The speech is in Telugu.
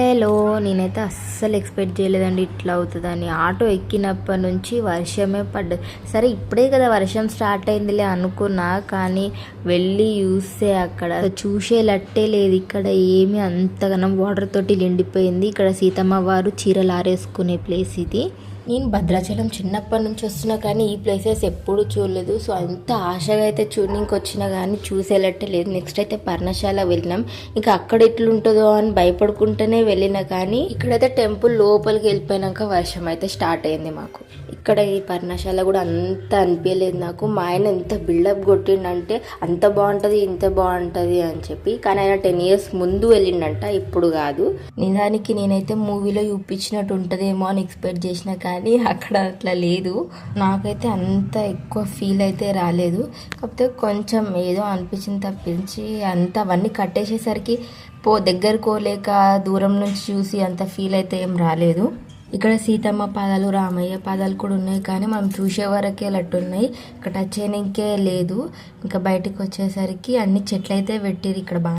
హలో, నేనైతే అస్సలు ఎక్స్పెక్ట్ చేయలేదండి ఇట్లా అవుతుందని. ఆటో ఎక్కినప్పటి నుంచి వర్షమే పడ్డది. సరే ఇప్పుడే కదా వర్షం స్టార్ట్ అయిందిలే అనుకున్నా, కానీ వెళ్ళి చూస్తే అక్కడ చూసేలట్టే లేదు. ఇక్కడ ఏమి అంతగానం వాటర్ తోటి నిండిపోయింది. ఇక్కడ సీతమ్మ వారు చీరలు ఆరేసుకునే ప్లేస్ ఇది. నేను భద్రాచలం చిన్నప్పటి నుంచి వస్తున్నా, కానీ ఈ ప్లేసెస్ ఎప్పుడు చూడలేదు. సో అంత ఆశగా అయితే చూడడానికి వచ్చినా కానీ చూసేలట్టే లేదు. నెక్స్ట్ అయితే పర్ణశాల వెళ్ళినాం. ఇంకా అక్కడ ఎట్లుంటుందో అని భయపడుకుంటూనే వెళ్ళినా, కానీ ఇక్కడైతే టెంపుల్ లోపలికి వెళ్ళిపోయినాక వర్షం అయితే స్టార్ట్ అయింది మాకు. ఇక్కడ ఈ పర్ణశాల కూడా అంత అనిపించలేదు నాకు. మా ఆయన ఎంత బిల్డప్ కొట్టిండంటే అంత బాగుంటుంది ఇంత బాగుంటుంది అని చెప్పి, కానీ ఆయన 10 years ముందు వెళ్ళిండంట, ఇప్పుడు కాదు. నిజానికి నేనైతే మూవీలో చూపించినట్టు ఉంటుందేమో అని ఎక్స్పెక్ట్ చేసిన, కానీ అక్కడ అట్లా లేదు. నాకైతే అంత ఎక్కువ ఫీల్ అయితే రాలేదు. కాకపోతే కొంచెం ఏదో అనిపించింది తప్పించి, అంత అవన్నీ కట్టేసేసరికి దగ్గరకోలేక దూరం నుంచి చూసి అంత ఫీల్ అయితే ఏం రాలేదు. ఇక్కడ సీతమ్మ పాదాలు రామయ్య పాదాలు కూడా ఉన్నాయి, కానీ మనం చూసే వరకే లట్టున్నాయి. ఇక్కడ టచ్ చేయడానికే లేదు. ఇంకా బయటకు వచ్చేసరికి అన్ని చెట్లు అయితే పెట్టిరు ఇక్కడ బాగా.